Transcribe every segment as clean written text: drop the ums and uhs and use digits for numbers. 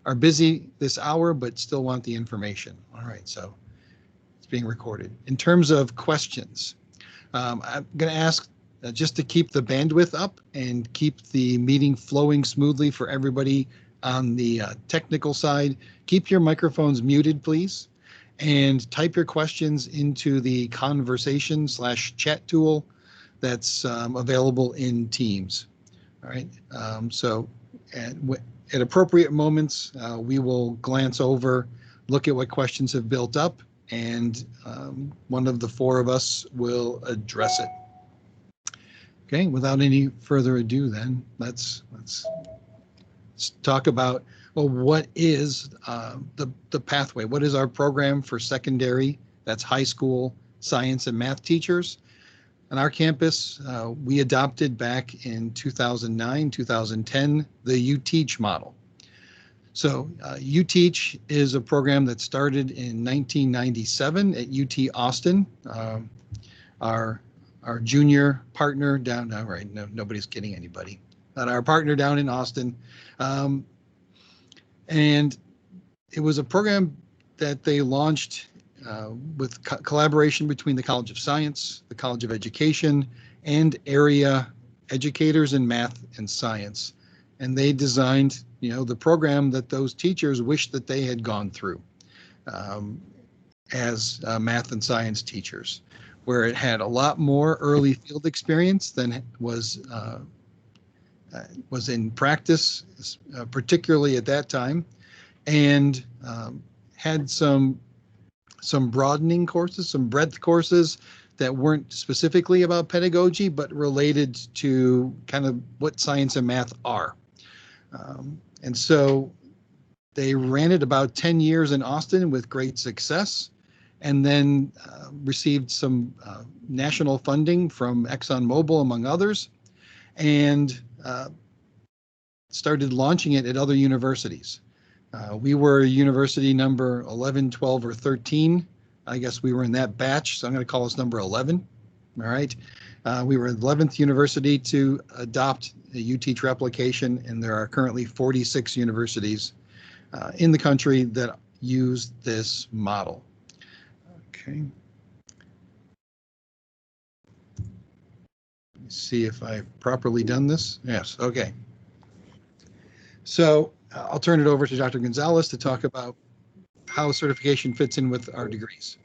are busy this hour but still want the information. All right, so it's being recorded. In terms of questions, I'm going to ask just to keep the bandwidth up and keep the meeting flowing smoothly for everybody on the technical side. Keep your microphones muted, please, and type your questions into the conversation/chat tool that's available in Teams. All right, so at appropriate moments, we will glance over, look at what questions have built up, and one of the four of us will address it. Okay, without any further ado, then let's talk about, well, what is the pathway? What is our program for secondary? That's high school science and math teachers. On our campus, we adopted back in 2009, 2010, the UTeach model. So UTeach is a program that started in 1997 at UT Austin. Our junior partner down, all right, no, nobody's kidding anybody, but our partner down in Austin. And it was a program that they launched with collaboration between the College of Science, the College of Education, and area educators in math and science. And they designed, the program that those teachers wished that they had gone through as math and science teachers, where it had a lot more early field experience than was in practice, particularly at that time, and had some broadening courses, some breadth courses that weren't specifically about pedagogy, but related to kind of what science and math are. And so they ran it about 10 years in Austin with great success, and then received some national funding from ExxonMobil, among others, and started launching it at other universities. We were university number 11, 12, or 13. I guess we were in that batch, so I'm going to call us number 11. All right. We were the 11th university to adopt a UTeach replication, and there are currently 46 universities in the country that use this model. Okay. Let me see if I've properly done this. Yes, okay. So I'll turn it over to Dr. Gonzales to talk about how certification fits in with our degrees.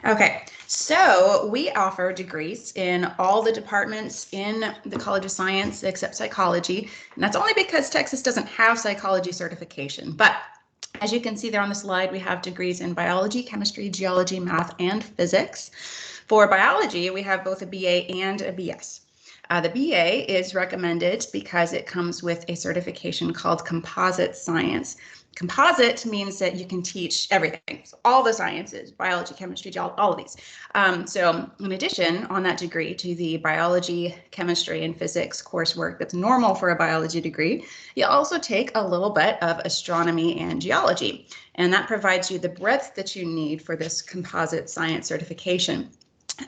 Okay, so we offer degrees in all the departments in the College of Science except psychology, and that's only because Texas doesn't have psychology certification. But as you can see there on the slide, we have degrees in biology, chemistry, geology, math, and physics. For biology, we have both a BA and a BS. The BA is recommended because it comes with a certification called Composite Science. Composite means that you can teach everything, so all the sciences, biology, chemistry, geology, all of these. So in addition, on that degree to the biology, chemistry, and physics coursework that's normal for a biology degree, you also take a little bit of astronomy and geology, and that provides you the breadth that you need for this Composite Science certification.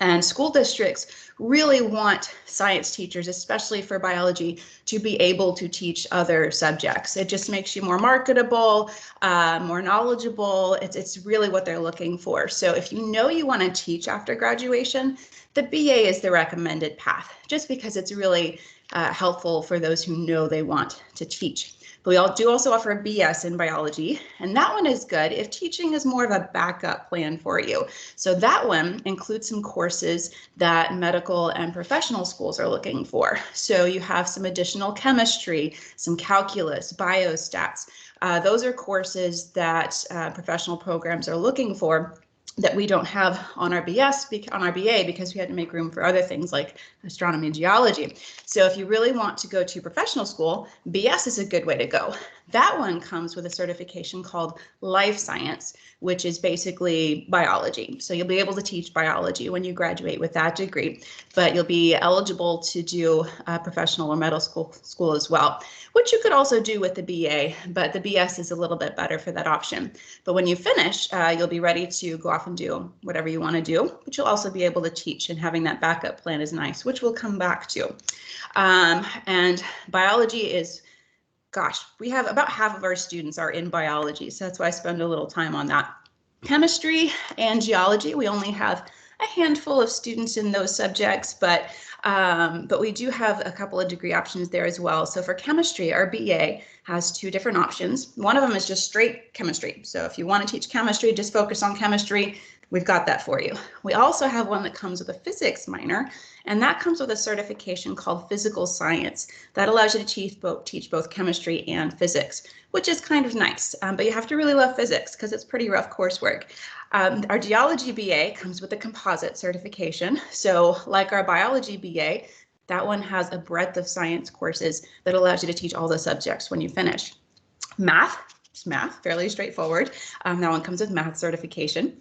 And school districts really want science teachers, especially for biology, to be able to teach other subjects. It just makes you more marketable, more knowledgeable. It's really what they're looking for. So if you know you want to teach after graduation, the BA is the recommended path, just because it's really helpful for those who know they want to teach. But we do also offer a BS in biology, and that one is good if teaching is more of a backup plan for you. So that one includes some courses that medical and professional schools are looking for. So you have some additional chemistry, some calculus, biostats. Those are courses that professional programs are looking for that we don't have on our BS, on our BA, because we had to make room for other things like astronomy and geology. So if you really want to go to professional school, BS is a good way to go. That one comes with a certification called Life Science, which is basically biology. So you'll be able to teach biology when you graduate with that degree, but you'll be eligible to do professional or medical school as well, which you could also do with the BA, but the BS is a little bit better for that option. But when you finish, you'll be ready to go off and do whatever you want to do, but you'll also be able to teach, and having that backup plan is nice, which we'll come back to. And biology is gosh, we have about half of our students are in biology, so that's why I spend a little time on that. Chemistry and geology, we only have a handful of students in those subjects, but we do have a couple of degree options there as well. So for chemistry, our BA has two different options. One of them is just straight chemistry. So if you want to teach chemistry, just focus on chemistry. We've got that for you. We also have one that comes with a physics minor, and that comes with a certification called physical science that allows you to teach both chemistry and physics, which is kind of nice, but you have to really love physics because it's pretty rough coursework. Our geology BA comes with a composite certification. So like our biology BA, that one has a breadth of science courses that allows you to teach all the subjects when you finish. Math, it's math, fairly straightforward. That one comes with math certification.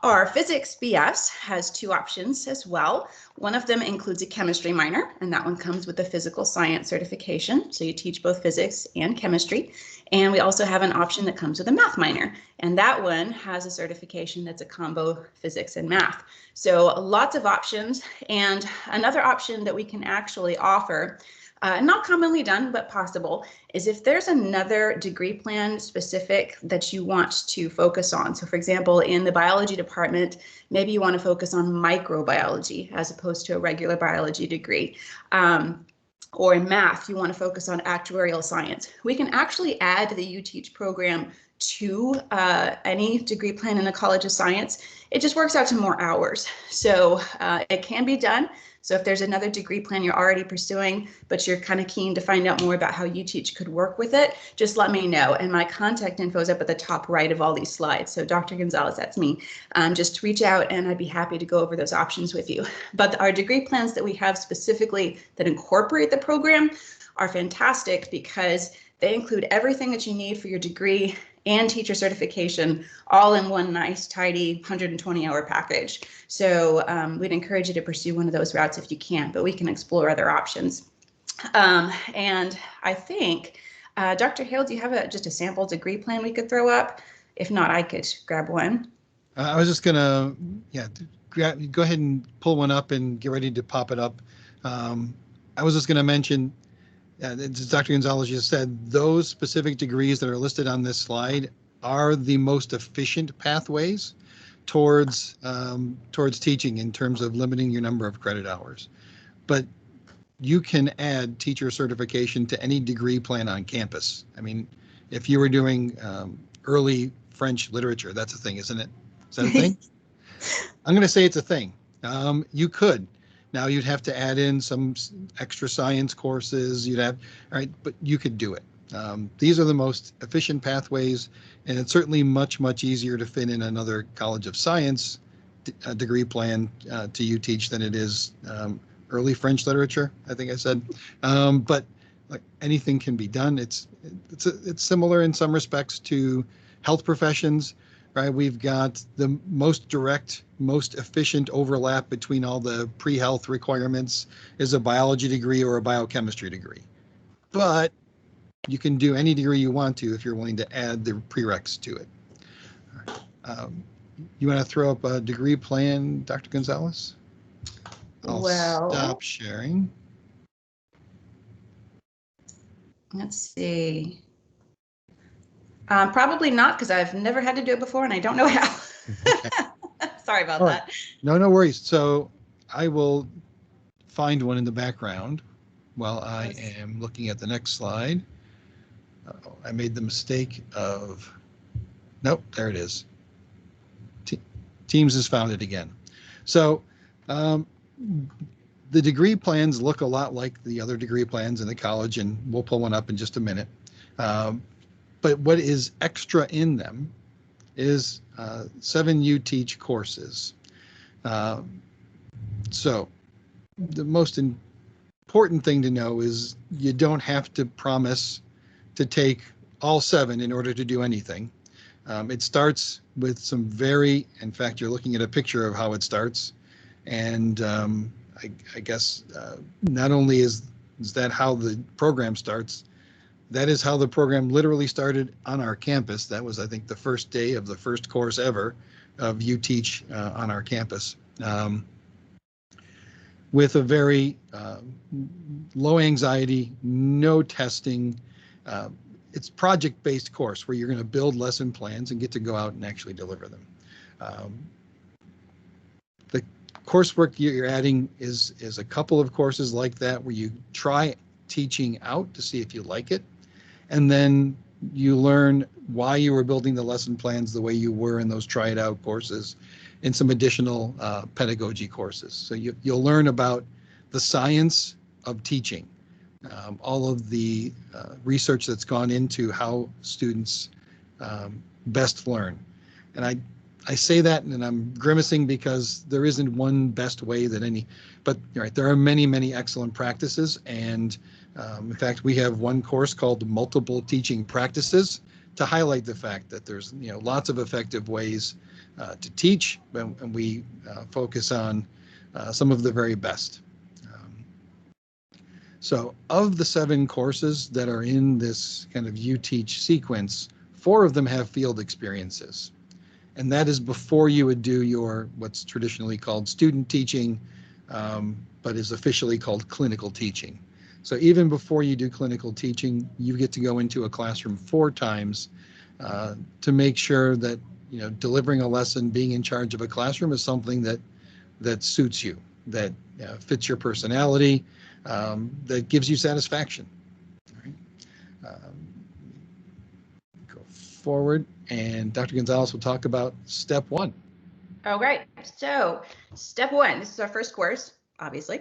Our physics BS has two options as well. One of them includes a chemistry minor, and that one comes with a physical science certification. So you teach both physics and chemistry. And we also have an option that comes with a math minor, and that one has a certification that's a combo physics and math. So lots of options. And another option that we can actually offer, not commonly done, but possible, is if there's another degree plan specific that you want to focus on. So for example, in the biology department, maybe you want to focus on microbiology as opposed to a regular biology degree. Or in math, you want to focus on actuarial science. We can actually add the UTeach program to any degree plan in the College of Science. It just works out to more hours. So it can be done. So if there's another degree plan you're already pursuing, but you're kind of keen to find out more about how UTeach could work with it, just let me know. And my contact info is up at the top right of all these slides. So Dr. Gonzales, that's me. Just reach out and I'd be happy to go over those options with you. But our degree plans that we have specifically that incorporate the program are fantastic because they include everything that you need for your degree and teacher certification all in one nice, tidy 120-hour package. So we'd encourage you to pursue one of those routes if you can, but we can explore other options. And I think, Dr. Hale, do you have just a sample degree plan we could throw up? If not, I could grab one. I was just gonna, go ahead and pull one up and get ready to pop it up. I was just gonna mention, as Dr. Gonzales just said, those specific degrees that are listed on this slide are the most efficient pathways towards teaching in terms of limiting your number of credit hours. But you can add teacher certification to any degree plan on campus. I mean, if you were doing early French literature, that's a thing, isn't it? Is that a thing? I'm going to say it's a thing. You could. Now you'd have to add in some extra science courses. All right, but you could do it. These are the most efficient pathways, and it's certainly much, much easier to fit in another College of Science degree plan to UTeach than it is early French literature, I think I said. But like anything can be done. It's similar in some respects to health professions. Right, we've got the most direct, most efficient overlap between all the pre-health requirements is a biology degree or a biochemistry degree. But you can do any degree you want to if you're willing to add the prereqs to it. All right. You want to throw up a degree plan, Dr. Gonzales? I'll stop sharing. Let's see. Probably not, because I've never had to do it before and I don't know how. Okay. Sorry about that. No worries. So I will find one in the background while I am looking at the next slide. I made the mistake of, nope, there it is. Teams has found it again. So the degree plans look a lot like the other degree plans in the college, and we'll pull one up in just a minute. But what is extra in them is 7 UTeach courses. So the most important thing to know is you don't have to promise to take all 7 in order to do anything. It starts with some in fact, you're looking at a picture of how it starts. And I guess not only is that how the program starts, that is how the program literally started on our campus. That was, I think, the first day of the first course ever of UTeach on our campus. With a very low anxiety, no testing, it's project-based course where you're going to build lesson plans and get to go out and actually deliver them. The coursework you're adding is a couple of courses like that where you try teaching out to see if you like it, and then you learn why you were building the lesson plans the way you were in those try it out courses, and some additional pedagogy courses. So you'll learn about the science of teaching, all of the research that's gone into how students best learn. And I say that and I'm grimacing because there isn't one best way that any, but you're right, there are many, many excellent practices. And in fact, we have one course called Multiple Teaching Practices to highlight the fact that there's lots of effective ways to teach, and we focus on some of the very best. So of the 7 courses that are in this kind of UTeach sequence, 4 of them have field experiences. And that is before you would do your what's traditionally called student teaching, but is officially called clinical teaching. So even before you do clinical teaching, you get to go into a classroom 4 times to make sure that delivering a lesson, being in charge of a classroom is something that suits you, that fits your personality, that gives you satisfaction. All right. Go forward, and Dr. Gonzales will talk about step 1. All right, so step 1, this is our first course, obviously,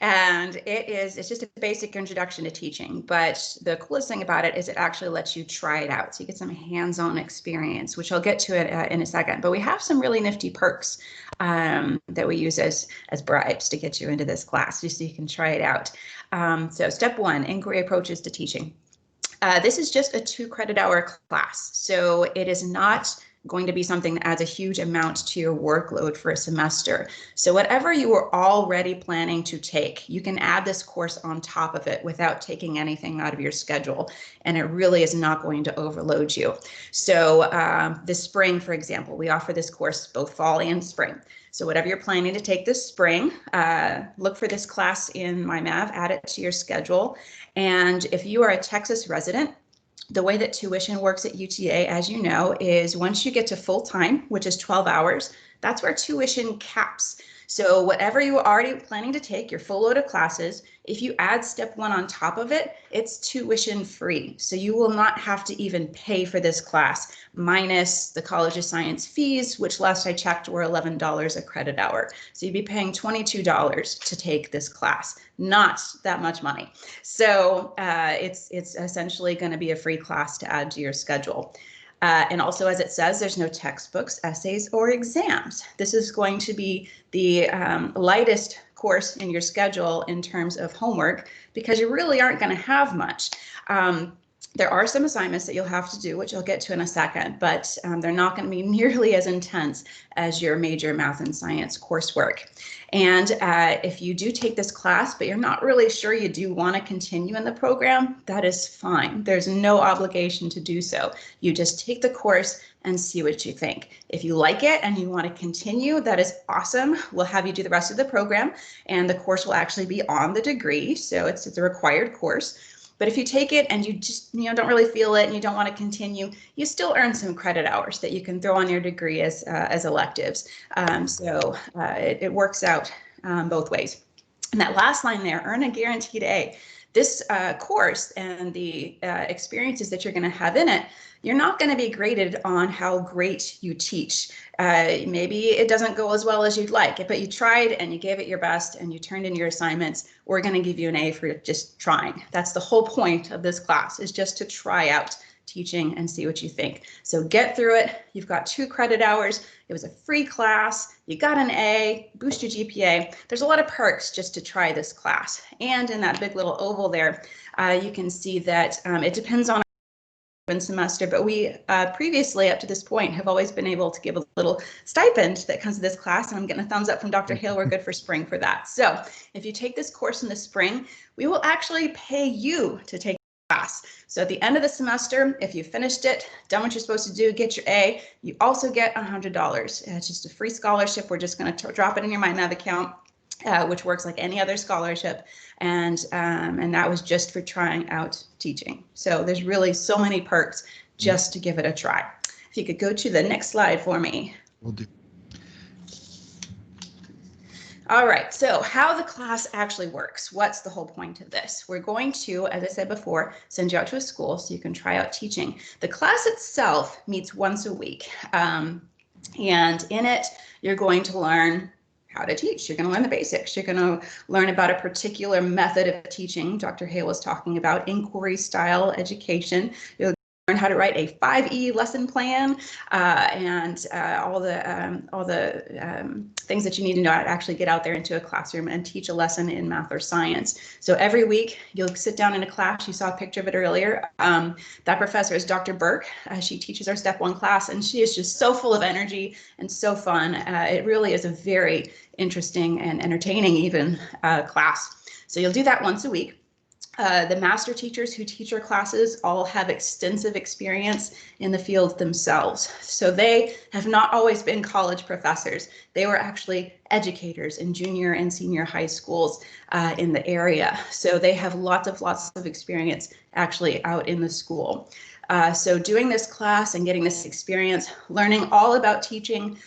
and it's just a basic introduction to teaching, but the coolest thing about it is it actually lets you try it out, so you get some hands-on experience, which I'll get to it in a second. But we have some really nifty perks that we use as bribes to get you into this class, just so you can try it out. So step 1, inquiry approaches to teaching. This is just a 2-credit-hour class, so it is not going to be something that adds a huge amount to your workload for a semester. So whatever you were already planning to take, you can add this course on top of it without taking anything out of your schedule, and it really is not going to overload you. So this spring, for example, we offer this course both fall and spring. So whatever you're planning to take this spring, look for this class in MyMav, add it to your schedule. And if you are a Texas resident, the way that tuition works at UTA, as you know, is once you get to full time, which is 12 hours, that's where tuition caps. So whatever you are already planning to take, your full load of classes, if you add step 1 on top of it, it's tuition free. So you will not have to even pay for this class, minus the College of Science fees, which last I checked were $11 a credit hour. So you'd be paying $22 to take this class, not that much money. So it's essentially going to be a free class to add to your schedule. And also, as it says, there's no textbooks, essays, or exams. This is going to be the lightest course in your schedule in terms of homework, because you really aren't going to have much. There are some assignments that you'll have to do, which I'll get to in a second, but they're not going to be nearly as intense as your major math and science coursework. And if you do take this class, but you're not really sure you do want to continue in the program, that is fine. There's no obligation to do so. You just take the course and see what you think. If you like it and you want to continue, that is awesome. We'll have you do the rest of the program, and the course will actually be on the degree, so it's a required course. But if you take it and you just don't really feel it and you don't want to continue, you still earn some credit hours that you can throw on your degree as electives. So it works out both ways. And that last line there, earn a guaranteed A. This course and the experiences that you're going to have in it, you're not going to be graded on how great you teach. Maybe it doesn't go as well as you'd like, but you tried and you gave it your best and you turned in your assignments. We're going to give you an A for just trying. That's the whole point of this class, is just to try out teaching and see what you think. So get through it. You've got 2 credit hours. It was a free class. You got an A, boost your GPA. There's a lot of perks just to try this class. And in that big little oval there, you can see that it depends on semester, but we previously up to this point have always been able to give a little stipend that comes to this class, and I'm getting a thumbs up from Dr. Hale. We're good for spring for that. So if you take this course in the spring, we will actually pay you to take the class. So at the end of the semester, if you finished it, done what you're supposed to do, get your A, you also get $100. It's just a free scholarship. We're just going to drop it in your MyMav account. which works like any other scholarship. And that was just for trying out teaching. So there's really so many perks just to give it a try. If you could go to the next slide for me. Will do. All right, so how the class actually works. What's the whole point of this? We're going to, as I said before, send you out to a school so you can try out teaching. The class itself meets once a week. And in it, you're going to learn how to teach. You're going to learn the basics. You're going to learn about a particular method of teaching. Dr. Hale was talking about inquiry style education. You'll learn how to write a 5E lesson plan and all the things that you need to know how to actually get out there into a classroom and teach a lesson in math or science. So every week you'll sit down in a class. You saw a picture of it earlier. That professor is Dr. Burke. She teaches our Step 1 class, and she is just so full of energy and so fun. It really is a very interesting and entertaining even class. So you'll do that once a week. The master teachers who teach our classes all have extensive experience in the field themselves. So they have not always been college professors. They were actually educators in junior and senior high schools in the area. So they have lots of experience actually out in the school. So doing this class and getting this experience, learning all about teaching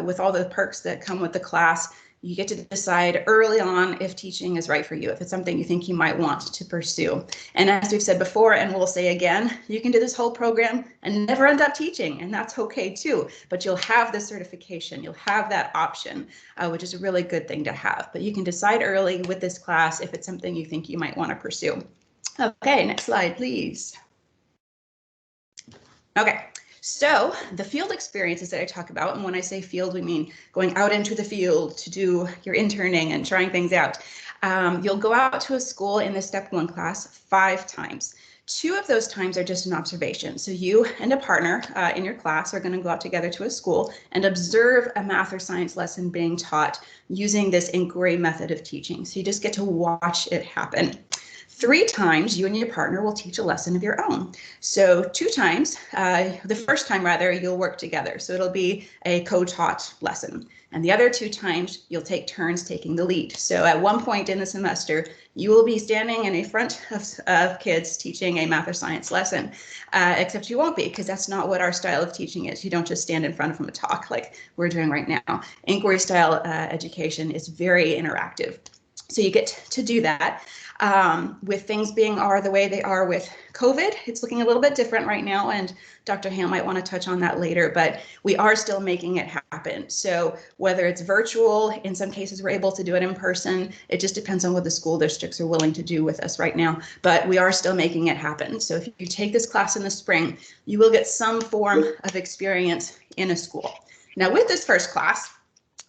with all the perks that come with the class, you get to decide early on if teaching is right for you, if it's something you think you might want to pursue. And as we've said before, and we'll say again, you can do this whole program and never end up teaching, and that's okay too. But you'll have the certification, you'll have that option, which is a really good thing to have. But you can decide early with this class if it's something you think you might want to pursue. Okay, next slide, please. Okay. So the field experiences that I talk about, and when I say field, we mean going out into the field to do your interning and trying things out. You'll go out to a school in the Step 1 class 5 times. 2 of those times are just an observation. So you and a partner in your class are going to go out together to a school and observe a math or science lesson being taught using this inquiry method of teaching. So you just get to watch it happen. 3 times, you and your partner will teach a lesson of your own. So 2 times, the first time rather, you'll work together. So it'll be a co-taught lesson. And the other 2 times, you'll take turns taking the lead. So at one point in the semester, you will be standing in front of kids teaching a math or science lesson, except you won't be, because that's not what our style of teaching is. You don't just stand in front of them and talk like we're doing right now. Inquiry style education is very interactive. So you get to do that. With things being the way they are with COVID, it's looking a little bit different right now, and Dr. Hale might want to touch on that later, but we are still making it happen. So whether it's virtual, in some cases we're able to do it in person, it just depends on what the school districts are willing to do with us right now, but we are still making it happen. So if you take this class in the spring, you will get some form of experience in a school. Now with this first class,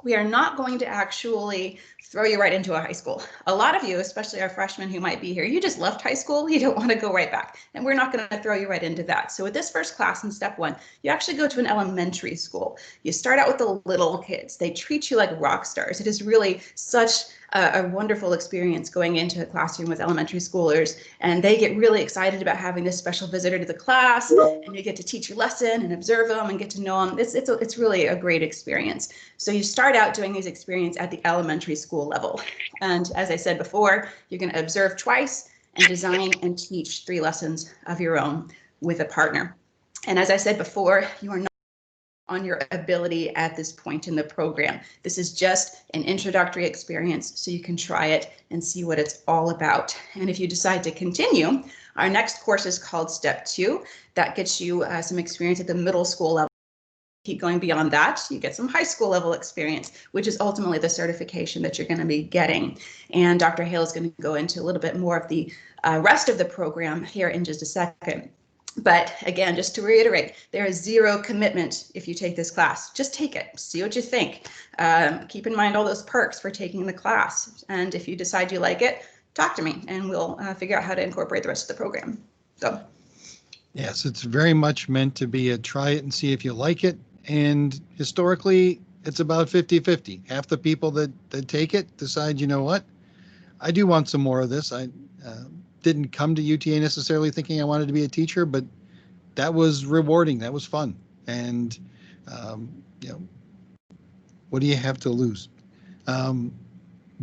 we are not going to actually throw you right into a high school. A lot of you, especially our freshmen who might be here, you just left high school, you don't want to go right back. And we're not going to throw you right into that. So with this first class in Step 1, you actually go to an elementary school. You start out with the little kids. They treat you like rock stars. It is really such a wonderful experience going into a classroom with elementary schoolers, and they get really excited about having this special visitor to the class, and you get to teach your lesson and observe them and get to know them. It's really a great experience. So you start out doing these experiences at the elementary school level. And as I said before, you're going to observe twice and design and teach 3 lessons of your own with a partner. And as I said before, you are not on your ability at this point in the program. This is just an introductory experience, so you can try it and see what it's all about. And if you decide to continue, our next course is called Step 2. That gets you some experience at the middle school level. Keep going beyond that, you get some high school level experience, which is ultimately the certification that you're going to be getting. And Dr. Hale is going to go into a little bit more of the rest of the program here in just a second. But again, just to reiterate, there is 0 commitment if you take this class. Just take it, see what you think. Keep in mind all those perks for taking the class. And if you decide you like it, talk to me and we'll figure out how to incorporate the rest of the program. So. Yes, it's very much meant to be a try it and see if you like it. And historically, it's about 50-50. Half the people that take it decide, you know what, I do want some more of this. I didn't come to UTA necessarily thinking I wanted to be a teacher, but that was rewarding. That was fun. And, you know, what do you have to lose?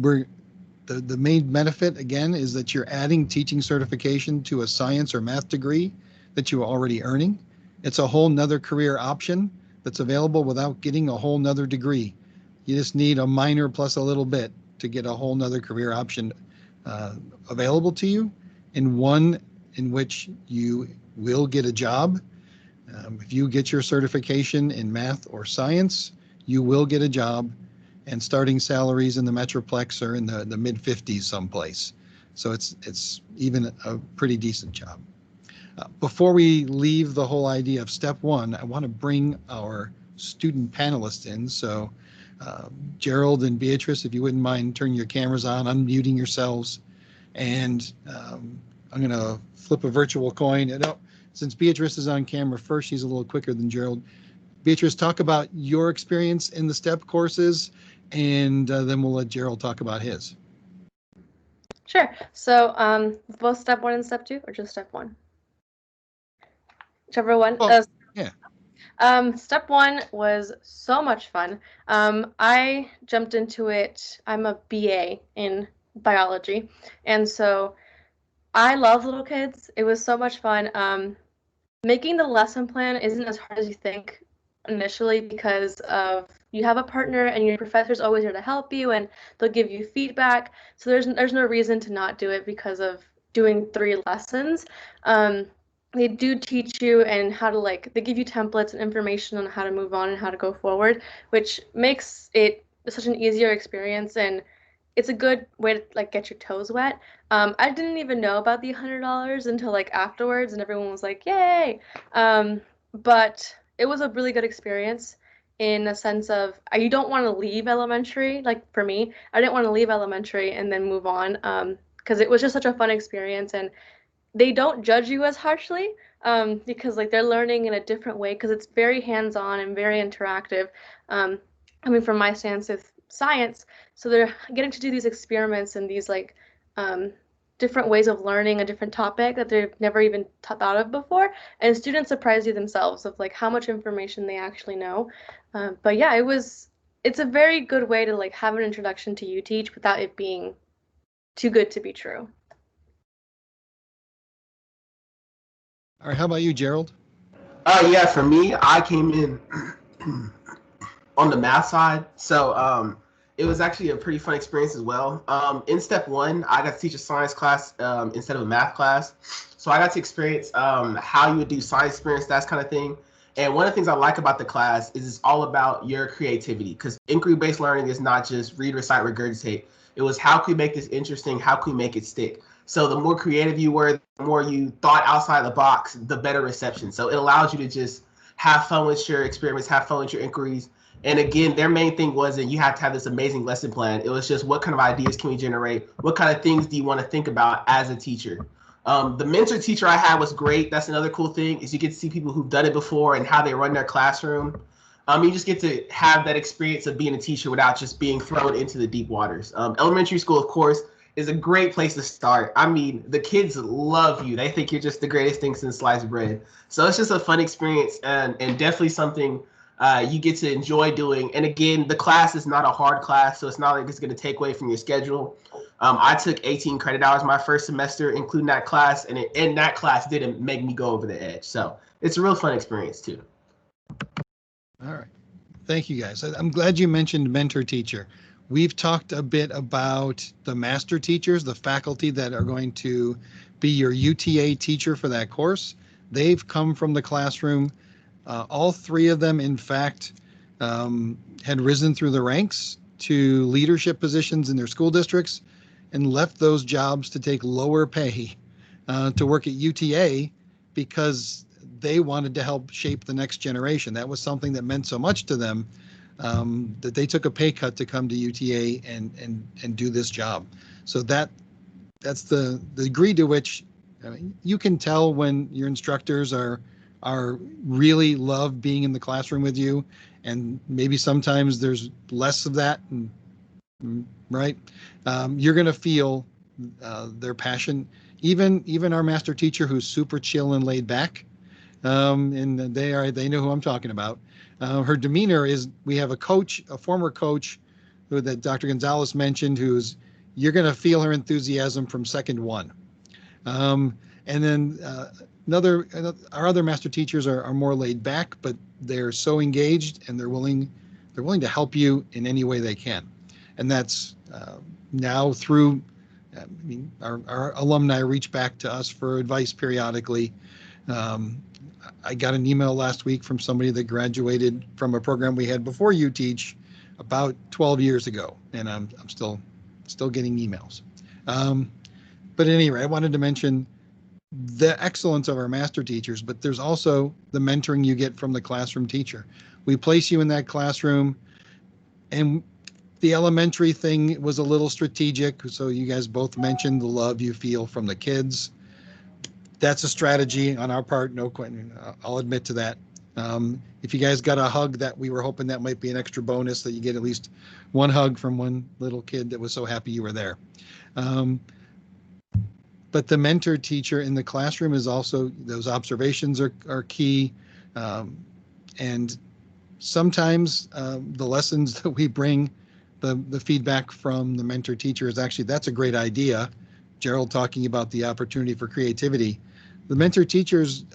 the main benefit, again, is that you're adding teaching certification to a science or math degree that you are already earning. It's a whole nother career option that's available without getting a whole nother degree. You just need a minor plus a little bit to get a whole nother career option available to you, and one in which you will get a job. If you get your certification in math or science, you will get a job, and starting salaries in the Metroplex are in the mid 50s someplace. So it's even a pretty decent job. Before we leave the whole idea of step one, I want to bring our student panelists in. So Gerald and Beatrice, if you wouldn't mind turning your cameras on, unmuting yourselves. And I'm going to flip a virtual coin. And, since Beatrice is on camera first, she's a little quicker than Gerald. Beatrice, talk about your experience in the STEP courses, and then we'll let Gerald talk about his. Sure. So both step one and step two, or just step one? Whichever one. Well, yeah. Step one was so much fun. I jumped into it. I'm a BA in biology, and so I love little kids. It was so much fun. Making the lesson plan isn't as hard as you think initially, because of you have a partner and your professor's always there to help you, and they'll give you feedback. So there's no reason to not do it because of doing 3 lessons. They do teach you and how to they give you templates and information on how to move on and how to go forward, which makes it such an easier experience, and it's a good way to get your toes wet. I didn't even know about the $100 until afterwards, and everyone was like, "Yay!" But it was a really good experience in a sense of you don't want to leave elementary. Like for me, I didn't want to leave elementary and then move on, because it was just such a fun experience, and they don't judge you as harshly, because they're learning in a different way, because it's very hands-on and very interactive. Coming from my stance with science, so they're getting to do these experiments and these different ways of learning a different topic that they've never even thought of before, and students surprise you themselves of how much information they actually know. But yeah, it's a very good way to have an introduction to UTeach without it being too good to be true. All right, how about you, Gerald? Yeah, for me, I came in on the math side, so it was actually a pretty fun experience as well. In step one, I got to teach a science class instead of a math class, so I got to experience how you would do science experience, that kind of thing. And one of the things I like about the class is it's all about your creativity, because inquiry-based learning is not just read, recite, regurgitate. It was how can we make this interesting? How can we make it stick? So the more creative you were, the more you thought outside the box, the better reception. So it allows you to just have fun with your experiments, have fun with your inquiries. And again, their main thing wasn't you have to have this amazing lesson plan. It was just what kind of ideas can we generate? What kind of things do you want to think about as a teacher? The mentor teacher I had was great. That's another cool thing, is you get to see people who've done it before and how they run their classroom. You just get to have that experience of being a teacher without just being thrown into the deep waters. Elementary school, of course, is a great place to start. I mean, the kids love you. They think you're just the greatest thing since sliced bread. So it's just a fun experience, and definitely something you get to enjoy doing. And again, the class is not a hard class, so it's not like it's going to take away from your schedule. I took 18 credit hours my first semester, including that class, and in that class didn't make me go over the edge. So it's a real fun experience too. All right. Thank you, guys. I'm glad you mentioned mentor teacher. We've talked a bit about the master teachers, the faculty that are going to be your UTA teacher for that course. They've come from the classroom. All 3 of them, in fact, had risen through the ranks to leadership positions in their school districts and left those jobs to take lower pay to work at UTA because they wanted to help shape the next generation. That was something that meant so much to them, that they took a pay cut to come to UTA and do this job. So that's the degree to which you can tell when your instructors are really love being in the classroom with you, and maybe sometimes there's less of that, right? You're going to feel their passion. Even our master teacher, who's super chill and laid back, and they know who I'm talking about. Her demeanor is, we have a former coach that Dr. Gonzales mentioned, you're going to feel her enthusiasm from second one. And then our other master teachers are more laid back, but they're so engaged and they're willing to help you in any way they can. And that's now through, our alumni reach back to us for advice periodically. I got an email last week from somebody that graduated from a program we had before UTeach about 12 years ago, and I'm still getting emails. But anyway, I wanted to mention the excellence of our master teachers, but there's also the mentoring you get from the classroom teacher. We place you in that classroom, and the elementary thing was a little strategic. So you guys both mentioned the love you feel from the kids. That's a strategy on our part, no question. I'll admit to that. If you guys got a hug, that we were hoping that might be an extra bonus, that you get at least one hug from one little kid that was so happy you were there. But the mentor teacher in the classroom is also, those observations are key. And sometimes the lessons that we bring, the feedback from the mentor teacher is actually, that's a great idea. Gerald talking about the opportunity for creativity. The mentor teachers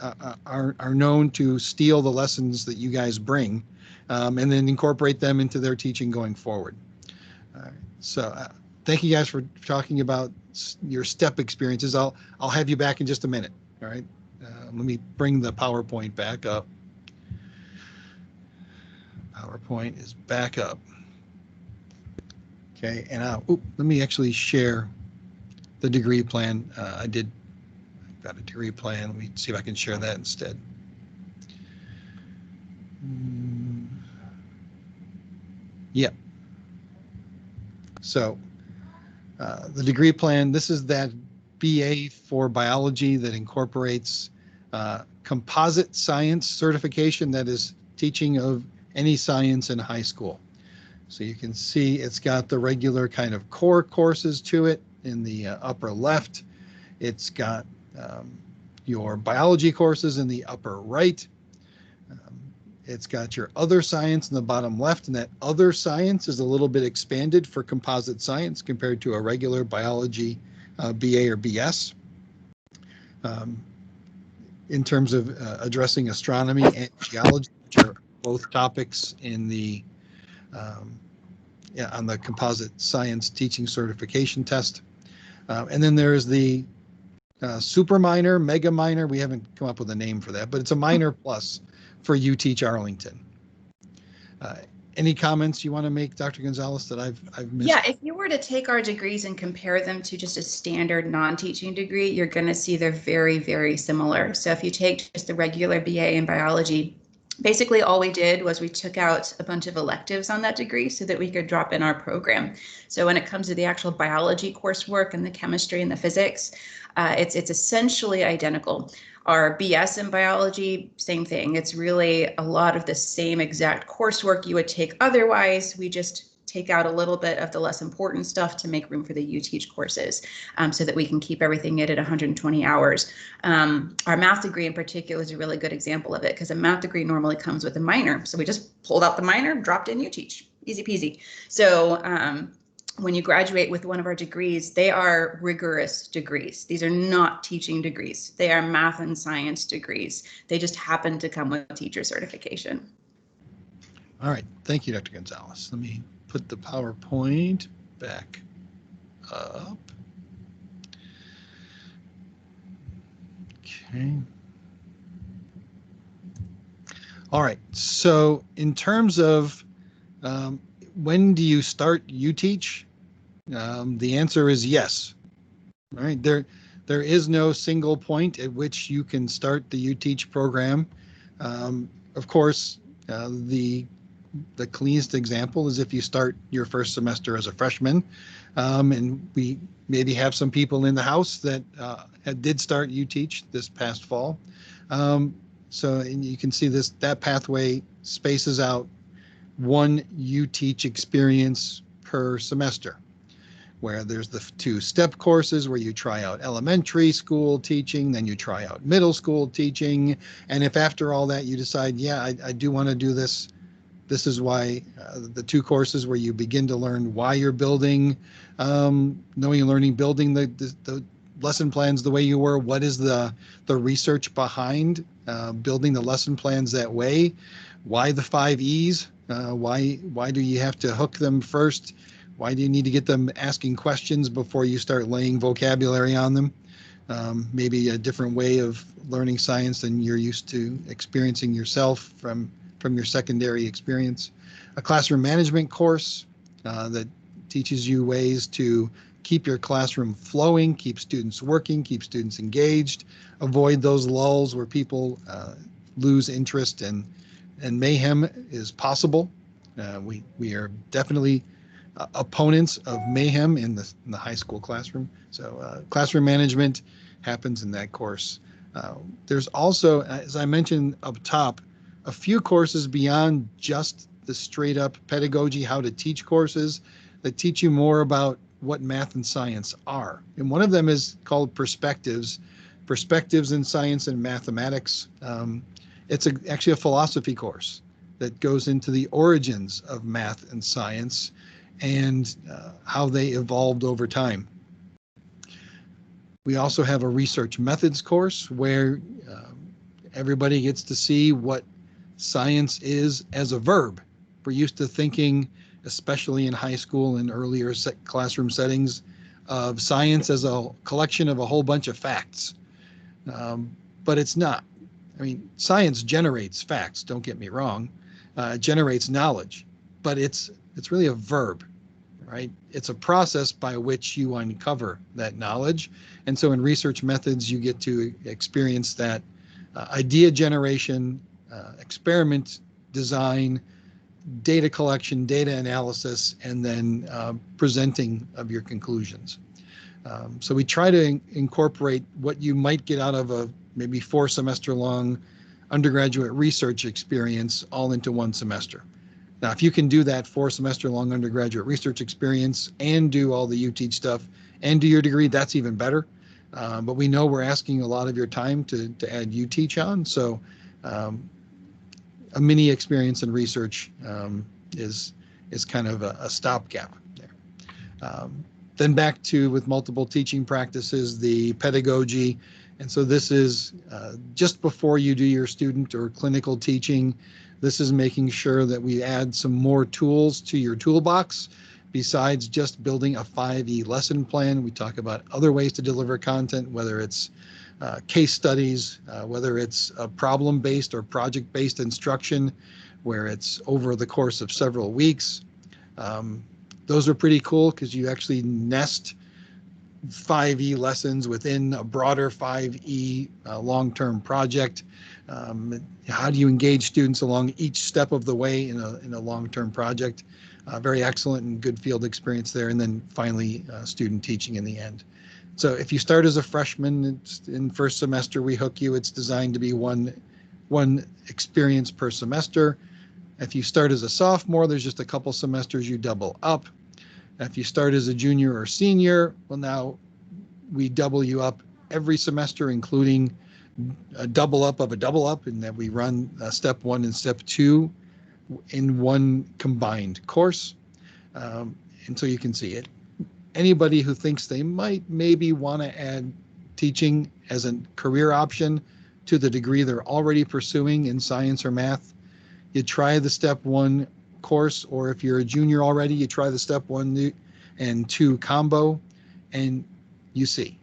are known to steal the lessons that you guys bring and then incorporate them into their teaching going forward. So thank you guys for talking about your STEP experiences. I'll have you back in just a minute. All right. Let me bring the PowerPoint back up. PowerPoint is back up. Okay. And let me actually share the degree plan. I've got a degree plan. Let me see if I can share that instead. Yeah. So the degree plan, this is that BA for biology that incorporates composite science certification, that is teaching of any science in high school. So you can see it's got the regular kind of core courses to it in the upper left. It's got your biology courses in the upper right. It's got your other science in the bottom left, and that other science is a little bit expanded for composite science compared to a regular biology BA or BS. In terms of addressing astronomy and geology, which are both topics in the on the composite science teaching certification test. And then there's the super minor, mega minor. We haven't come up with a name for that, but it's a minor plus for UTeach Arlington. Any comments you want to make, Dr. Gonzales, that I've missed? Yeah, if you were to take our degrees and compare them to just a standard non-teaching degree, you're going to see they're very, very similar. So if you take just the regular BA in biology, basically all we did was we took out a bunch of electives on that degree so that we could drop in our program. So when it comes to the actual biology coursework and the chemistry and the physics, it's essentially identical. Our BS in biology, same thing. It's really a lot of the same exact coursework you would take otherwise. We just take out a little bit of the less important stuff to make room for the UTeach courses so that we can keep everything at 120 hours. Our math degree in particular is a really good example of it, because a math degree normally comes with a minor. So we just pulled out the minor, dropped in UTeach, easy peasy. So when you graduate with one of our degrees, they are rigorous degrees. These are not teaching degrees. They are math and science degrees. They just happen to come with teacher certification. All right. Thank you, Dr. Gonzales. Let me put the PowerPoint back up. Okay. All right. So in terms of when do you start UTeach? The answer is yes. All right. There is no single point at which you can start the UTeach program. Of course, the cleanest example is if you start your first semester as a freshman, and we maybe have some people in the house that did start UTeach this past fall. So and you can see that pathway spaces out one UTeach experience per semester, where there's the 2 step courses where you try out elementary school teaching, then you try out middle school teaching. And if after all that you decide, yeah, I do want to do this This is why the two courses where you begin to learn why you're building, knowing and learning, building the lesson plans the way you were. What is the research behind building the lesson plans that way? Why the 5 E's? Why do you have to hook them first? Why do you need to get them asking questions before you start laying vocabulary on them? Maybe a different way of learning science than you're used to experiencing yourself from your secondary experience. A classroom management course that teaches you ways to keep your classroom flowing, keep students working, keep students engaged, avoid those lulls where people lose interest, and mayhem is possible. We are definitely opponents of mayhem in the high school classroom. So classroom management happens in that course. There's also, as I mentioned up top, a few courses beyond just the straight up pedagogy, how to teach courses that teach you more about what math and science are. And one of them is called Perspectives in Science and Mathematics. It's actually a philosophy course that goes into the origins of math and science and how they evolved over time. We also have a research methods course where everybody gets to see what science is as a verb. We're used to thinking, especially in high school and earlier classroom settings, of science as a collection of a whole bunch of facts. But it's not. I mean, science generates facts, don't get me wrong. It generates knowledge, but it's really a verb, right? It's a process by which you uncover that knowledge. And so in research methods, you get to experience that idea generation, experiment design, data collection, data analysis, and then presenting of your conclusions. So we try to incorporate what you might get out of a maybe 4 semester long undergraduate research experience all into 1 semester. Now, if you can do that 4 semester long undergraduate research experience and do all the UTeach stuff and do your degree, that's even better. But we know we're asking a lot of your time to add UTeach on. So a mini experience in research is kind of a stopgap there. Then back to, with multiple teaching practices, the pedagogy. And so this is just before you do your student or clinical teaching. This is making sure that we add some more tools to your toolbox besides just building a 5E lesson plan. We talk about other ways to deliver content, whether it's case studies, whether it's a problem-based or project-based instruction, where it's over the course of several weeks. Those are pretty cool because you actually nest 5E lessons within a broader 5E long-term project. How do you engage students along each step of the way in a long-term project? Very excellent and good field experience there. And then finally, student teaching in the end. So if you start as a freshman, in first semester, we hook you. It's designed to be one experience per semester. If you start as a sophomore, there's just a couple semesters you double up. If you start as a junior or senior, well, now we double you up every semester, including a double up of a double up, in that we run step 1 and step 2 in one combined course. And so you can see it. Anybody who thinks they might maybe want to add teaching as a career option to the degree they're already pursuing in science or math, you try the step 1 course, or if you're a junior already, you try the step 1 and 2 combo, and you see.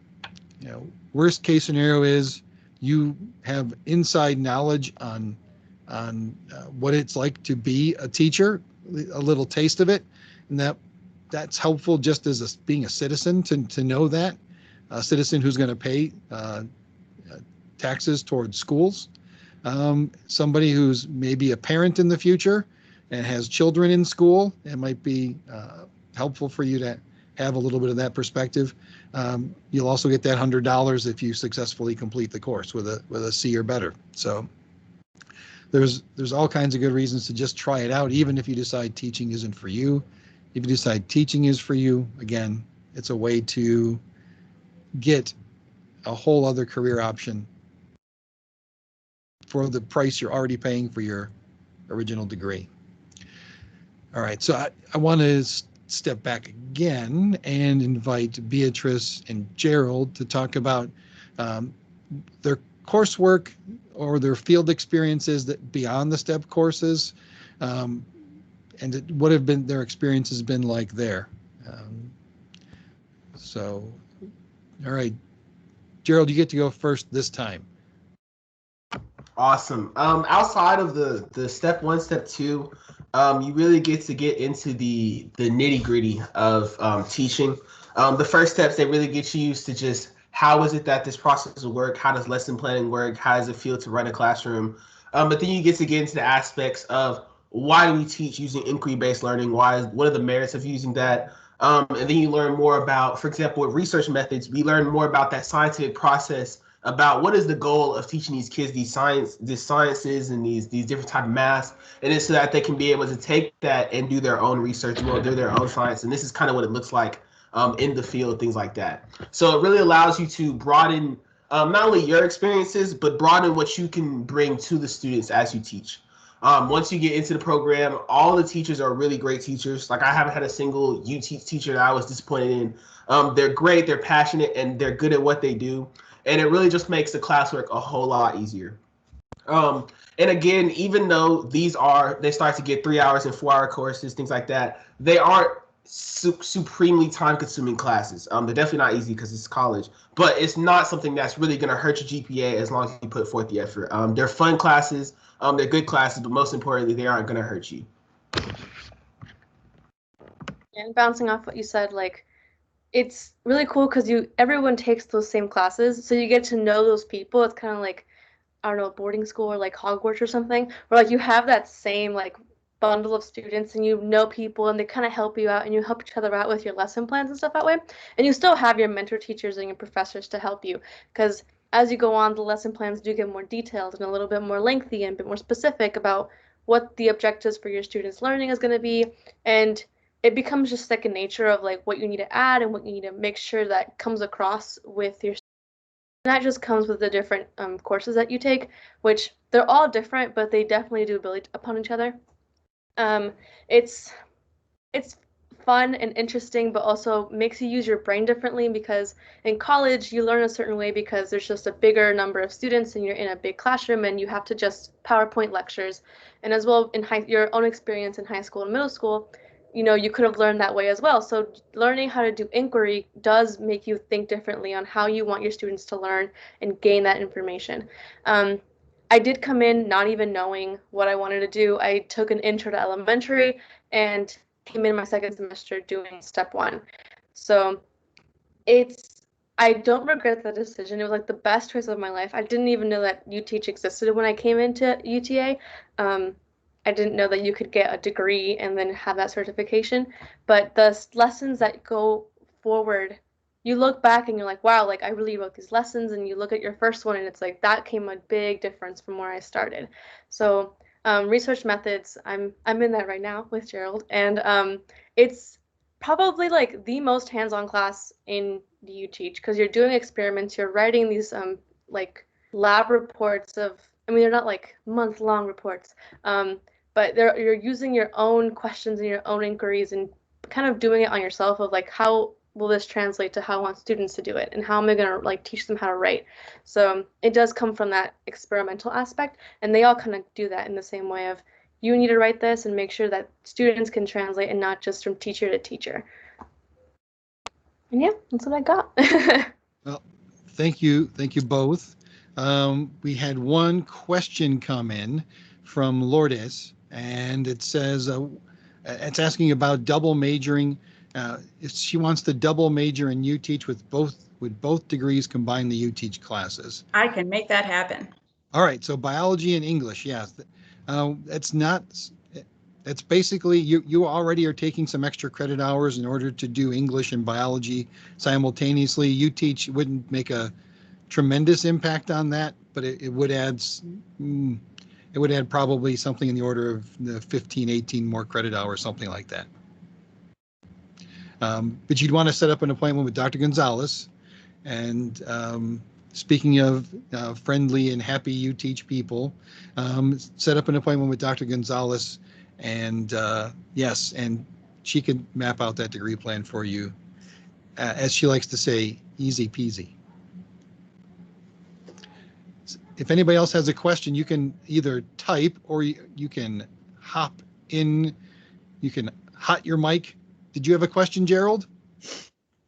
Worst case scenario is you have inside knowledge on what it's like to be a teacher, a little taste of it, and that's helpful just as being a citizen to know that, a citizen who's going to pay taxes towards schools, somebody who's maybe a parent in the future and has children in school. It might be helpful for you to have a little bit of that perspective. You'll also get that $100 if you successfully complete the course with a C or better. So there's all kinds of good reasons to just try it out, even if you decide teaching isn't for you. If you decide teaching is for you, again, it's a way to get a whole other career option for the price you're already paying for your original degree. All right, so I want to step back again and invite Beatrice and Gerald to talk about their coursework or their field experiences that beyond the STEP courses, and what have been their experiences been like there. So, all right, Gerald, you get to go first this time. Awesome. Outside of the step 1, step 2, you really get to get into the nitty gritty of teaching. The first steps, they really get you used to just how is it that this process will work? How does lesson planning work? How does it feel to run a classroom? But then you get to get into the aspects of why do we teach using inquiry-based learning? What are the merits of using that? And then you learn more about, for example, with research methods, we learn more about that scientific process, about what is the goal of teaching these kids these sciences and these different type of maths, and it's so that they can be able to take that and do their own research, do their own science. And this is kind of what it looks like in the field, things like that. So it really allows you to broaden not only your experiences, but broaden what you can bring to the students as you teach. Once you get into the program, all the teachers are really great teachers. Like, I haven't had a single UTeach teacher that I was disappointed in. They're great, they're passionate, and they're good at what they do. And it really just makes the classwork a whole lot easier. And again, even though they start to get 3 hours and 4-hour courses, things like that, they aren't supremely time-consuming classes. They're definitely not easy because it's college, but it's not something that's really going to hurt your GPA as long as you put forth the effort. They're fun classes, they're good classes, but most importantly, they aren't going to hurt you. And bouncing off what you said, like, it's really cool because everyone takes those same classes, so you get to know those people. It's kind of like, I don't know, boarding school or like Hogwarts or something, where like you have that same like bundle of students and you know people and they kind of help you out and you help each other out with your lesson plans and stuff that way. And you still have your mentor teachers and your professors to help you, because as you go on, the lesson plans do get more detailed and a little bit more lengthy and a bit more specific about what the objectives for your students' learning is going to be. And it becomes just second nature of like what you need to add and what you need to make sure that comes across with your. And that just comes with the different courses that you take, which they're all different, but they definitely do build upon each other. It's fun and interesting, but also makes you use your brain differently, because in college you learn a certain way because there's just a bigger number of students and you're in a big classroom and you have to just PowerPoint lectures. And as well, in your own experience in high school and middle school, you could have learned that way as well. So learning how to do inquiry does make you think differently on how you want your students to learn and gain that information. I did come in not even knowing what I wanted to do. I took an intro to elementary and came in my second semester doing step 1. So I don't regret the decision. It was like the best choice of my life. I didn't even know that UTeach existed when I came into UTA. I didn't know that you could get a degree and then have that certification. But the lessons that go forward, you look back and you're like, wow, like I really wrote these lessons. And you look at your first one and it's like, that came a big difference from where I started. So research methods, I'm in that right now with Gerald. And it's probably like the most hands-on class in the UTeach, because you're doing experiments, you're writing these like lab reports they're not like month-long reports, but you're using your own questions and your own inquiries and kind of doing it on yourself of like, how will this translate to how I want students to do it, and how am I going to like teach them how to write? So it does come from that experimental aspect, and they all kind of do that in the same way of, you need to write this and make sure that students can translate and not just from teacher to teacher. And yeah, that's what I got. Well, thank you both. We had one question come in from Lourdes, and it says it's asking about double majoring. She wants to double major in UTeach with both degrees combine the UTeach classes. I can make that happen. All right, so biology and English, yes. It's basically you already are taking some extra credit hours in order to do English and biology simultaneously. UTeach wouldn't make a tremendous impact on that, but it would add probably something in the order of the 15, 18 more credit hours, something like that. But you'd want to set up an appointment with Dr. Gonzales. And speaking of friendly and happy UTeach people, set up an appointment with Dr. Gonzales And yes, and she could map out that degree plan for you. As she likes to say, easy peasy. If anybody else has a question, you can either type or you can hop in. You can hot your mic. Did you have a question, Gerald?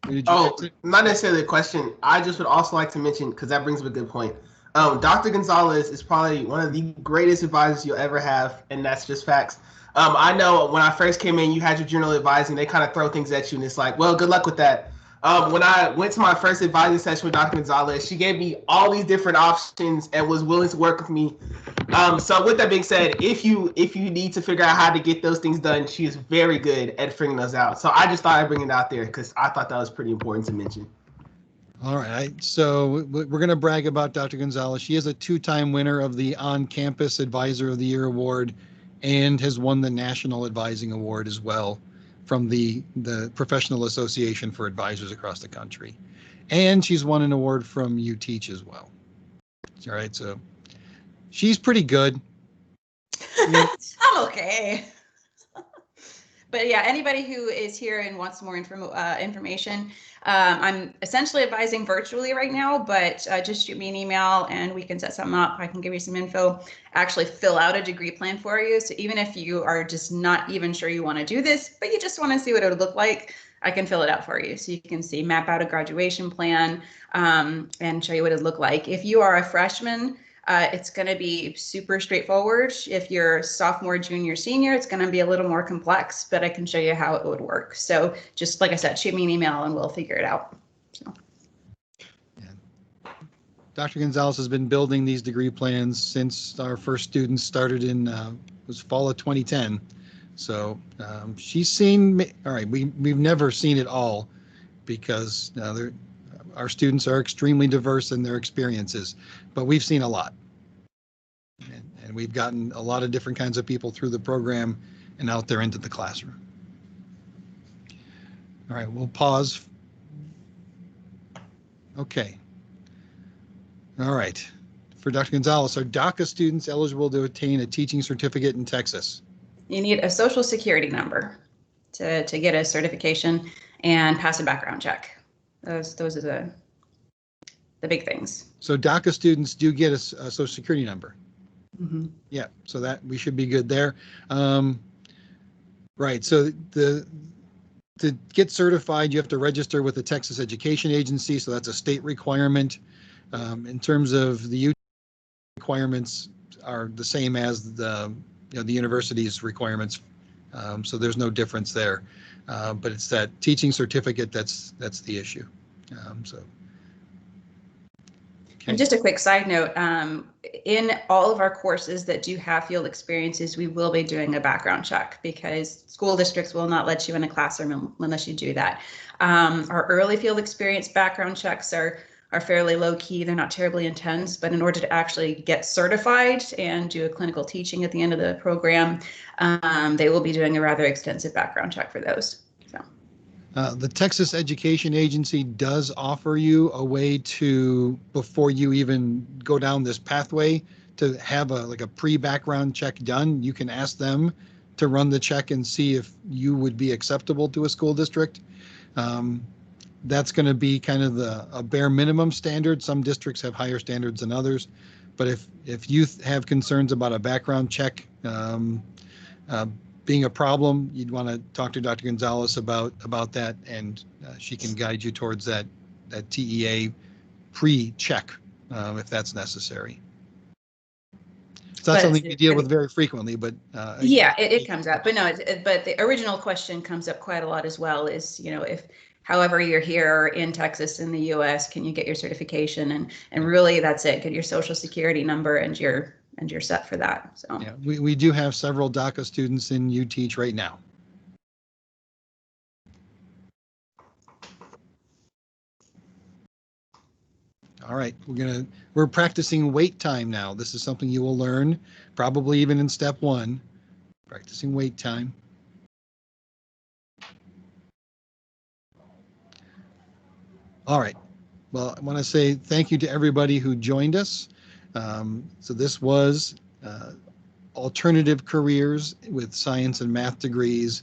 Or did you exit? Not necessarily a question. I just would also like to mention, because that brings up a good point. Dr. Gonzales is probably one of the greatest advisors you'll ever have, and that's just facts. I know when I first came in, you had your general advising. They kind of throw things at you, and it's like, well, good luck with that. When I went to my first advising session with Dr. Gonzales, she gave me all these different options and was willing to work with me. So with that being said, if you need to figure out how to get those things done, she is very good at figuring those out. So I just thought I'd bring it out there because I thought that was pretty important to mention. All right, so we're going to brag about Dr. Gonzales. She is a 2-time winner of the On-Campus Advisor of the Year Award and has won the National Advising Award as well from the Professional Association for Advisors across the country. And she's won an award from UTeach as well. All right, so she's pretty good. I'm okay. But yeah, anybody who is here and wants more information, I'm essentially advising virtually right now, but just shoot me an email and we can set something up. I can give you some info, actually fill out a degree plan for you. So even if you are just not even sure you want to do this, but you just want to see what it would look like, I can fill it out for you. So you can see, map out a graduation plan and show you what it would look like. If you are a freshman, it's going to be super straightforward. If you're sophomore, junior, senior, it's going to be a little more complex, but I can show you how it would work. So just like I said, shoot me an email and we'll figure it out. So. Yeah. Dr. Gonzales has been building these degree plans since our first students started in was fall of 2010. So she's seen, all right, we've never seen it all because our students are extremely diverse in their experiences, but we've seen a lot. And we've gotten a lot of different kinds of people through the program and out there into the classroom. All right, we'll pause. Okay. All right. For Dr. Gonzales, are DACA students eligible to attain a teaching certificate in Texas? You need a social security number to get a certification and pass a background check. Those are the big things. So DACA students do get a social security number. Mm-hmm. Yeah, so that we should be good there. Right, so to get certified, you have to register with the Texas Education Agency, so that's a state requirement. In terms of the requirements are the same as the university's requirements, so there's no difference there. But it's that teaching certificate that's the issue. So. Okay. And just a quick side note, in all of our courses that do have field experiences, we will be doing a background check because school districts will not let you in a classroom unless you do that. Our early field experience background checks are fairly low key. They're not terribly intense, but in order to actually get certified and do a clinical teaching at the end of the program, they will be doing a rather extensive background check for those. The Texas Education Agency does offer you a way to, before you even go down this pathway, to have a pre-background check done. You can ask them to run the check and see if you would be acceptable to a school district. That's going to be kind of a bare minimum standard. Some districts have higher standards than others, but if you have concerns about a background check being a problem, you'd want to talk to Dr. Gonzales about that, and she can guide you towards that TEA pre-check if that's necessary. It's not something you deal with very frequently, but yeah, it comes up. But no, but the original question comes up quite a lot as well. Is if however you're here in Texas in the U.S., can you get your certification? And really that's it. Get your social security number and you're set for that. So yeah, we do have several DACA students in UTeach right now. All right, we're practicing wait time now. This is something you will learn probably even in step 1, practicing wait time. All right, well, I want to say thank you to everybody who joined us. So this was alternative careers with science and math degrees.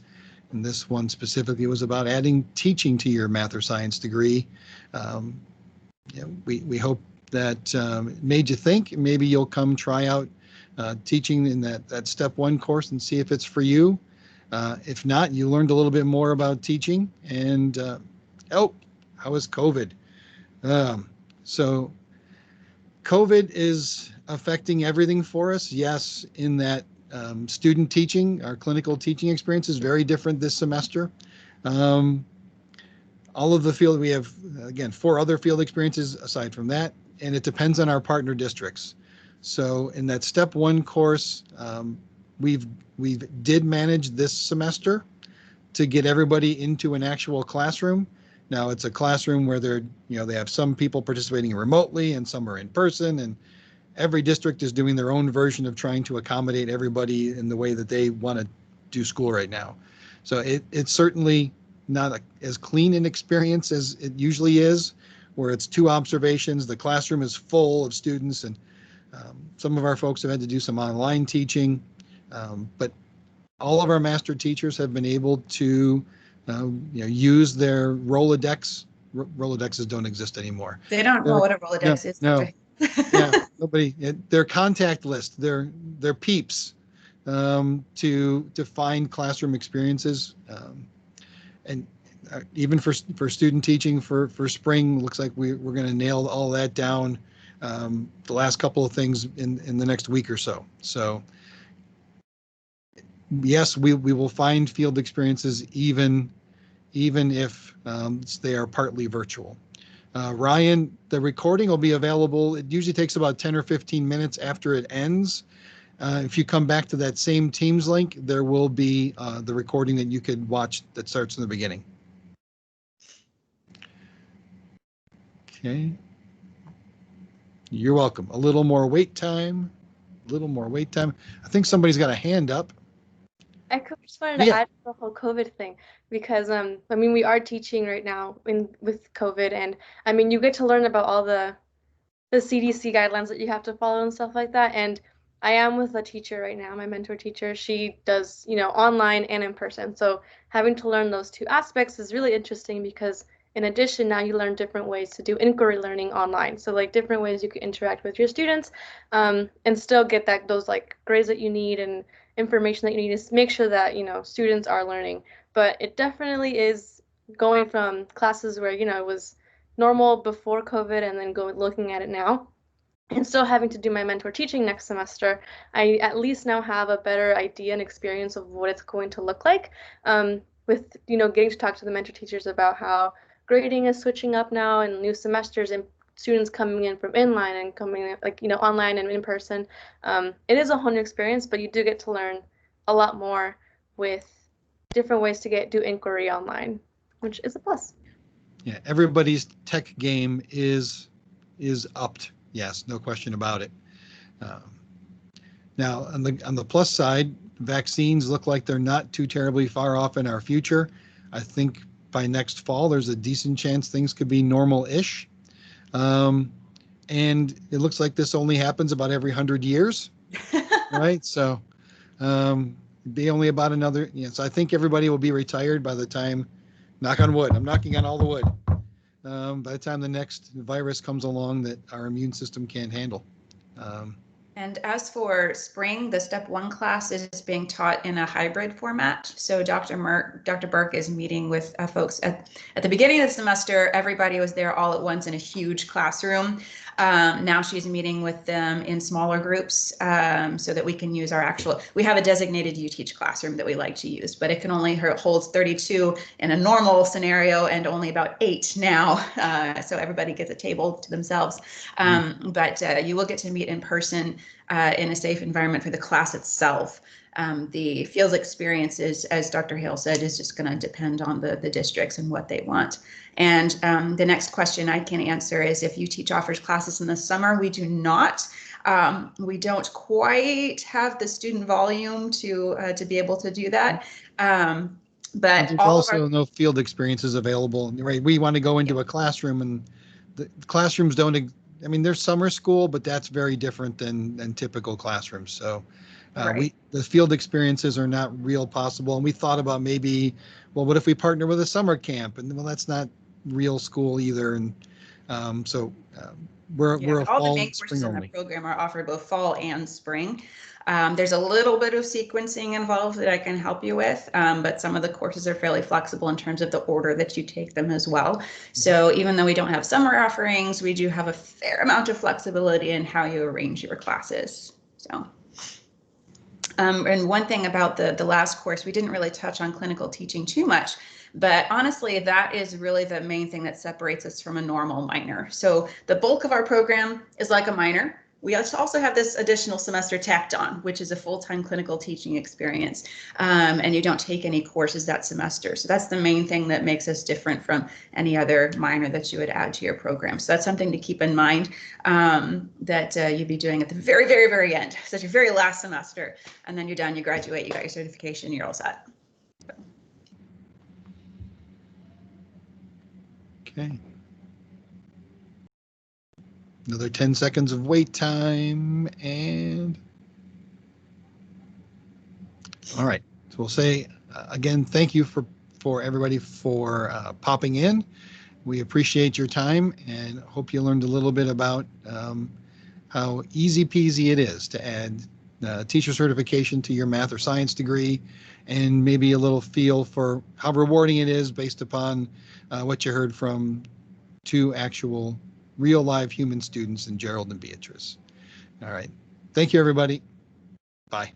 And this one specifically was about adding teaching to your math or science degree. We hope that it made you think. Maybe you'll come try out teaching in that step 1 course and see if it's for you. If not, you learned a little bit more about teaching. And how was COVID? So COVID is affecting everything for us. Yes, in that student teaching, our clinical teaching experience is very different this semester. All of the field, we have, again, 4 other field experiences aside from that, and it depends on our partner districts. So in that step 1 course, we've did manage this semester to get everybody into an actual classroom. Now it's a classroom where they have some people participating remotely and some are in person, and every district is doing their own version of trying to accommodate everybody in the way that they want to do school right now. So it's certainly not as clean an experience as it usually is, where it's 2 observations. The classroom is full of students, and some of our folks have had to do some online teaching, but all of our master teachers have been able to use their Rolodex. Rolodexes don't exist anymore. They don't know what a Rolodex is. No. Yeah, nobody. Their contact list, their peeps, to find classroom experiences, and even for student teaching for spring, looks like we're going to nail all that down. The last couple of things in the next week or so. So yes, we will find field experiences even if they are partly virtual. Ryan, the recording will be available. It usually takes about 10 or 15 minutes after it ends. If you come back to that same Teams link, there will be the recording that you could watch that starts in the beginning. Okay. You're welcome. A little more wait time. I think somebody's got a hand up. I just wanted to add to the whole COVID thing, because we are teaching right now with COVID, and you get to learn about all the CDC guidelines that you have to follow and stuff like that. And I am with a teacher right now, my mentor teacher. She does online and in person. So having to learn those 2 aspects is really interesting, because in addition, now you learn different ways to do inquiry learning online. So like different ways you can interact with your students, and still get those grades that you need and information that you need to make sure that students are learning. But it definitely is going from classes where it was normal before COVID, and then looking at it now, and still having to do my mentor teaching next semester. I at least now have a better idea and experience of what it's going to look like, with getting to talk to the mentor teachers about how grading is switching up now, and new semesters, and students coming in from inline and coming in, online and in person. It is a whole new experience, but you do get to learn a lot more with different ways to do inquiry online, which is a plus. Yeah, everybody's tech game is upped. Yes, no question about it. Now, on the plus side, vaccines look like they're not too terribly far off in our future. I think by next fall, there's a decent chance things could be normal-ish. And it looks like this only happens about every 100 years, right? So be only about another, so I think everybody will be retired by the time, knock on wood, I'm knocking on all the wood, by the time the next virus comes along that our immune system can't handle. And as for spring, the step 1 class is being taught in a hybrid format. So Dr. Burke is meeting with folks at the beginning of the semester. Everybody was there all at once in a huge classroom. Now she's meeting with them in smaller groups, so that we can use we have a designated UTeach classroom that we like to use, but it can only holds 32 in a normal scenario and only about 8 now. So everybody gets a table to themselves. But you will get to meet in person in a safe environment for the class itself. The field experiences, as Dr. Hale said, is just going to depend on the districts and what they want. And the next question I can answer is if UTeach offers classes in the summer. We do not. We don't quite have the student volume to be able to do that. But there's also no field experiences available, right? We want to go into a classroom, and the classrooms don't I mean, there's summer school, but that's very different than typical classrooms. So Right. the field experiences are not real possible. And we thought about maybe, well, what if we partner with a summer camp? And well, that's not real school either. And we're Yeah, a all the fall main and courses spring in the only. program are offered both fall and spring. There's a little bit of sequencing involved that I can help you with, but some of the courses are fairly flexible in terms of the order that you take them as well. So even though we don't have summer offerings, we do have a fair amount of flexibility in how you arrange your classes. So. And one thing about the last course, we didn't really touch on clinical teaching too much, but honestly, that is really the main thing that separates us from a normal minor. So the bulk of our program is like a minor. We also have this additional semester tacked on, which is a full-time clinical teaching experience, and you don't take any courses that semester. So that's the main thing that makes us different from any other minor that you would add to your program. So that's something to keep in mind, that you'd be doing at the very, very, very end, so your very last semester, and then you're done, you graduate, you got your certification, you're all set. Okay. Another 10 seconds of wait time, and all right. So we'll say again, thank you for everybody for popping in. We appreciate your time and hope you learned a little bit about how easy peasy it is to add teacher certification to your math or science degree, and maybe a little feel for how rewarding it is based upon what you heard from two actual real live human students in Gerald and Beatrice. All right. Thank you, everybody. Bye.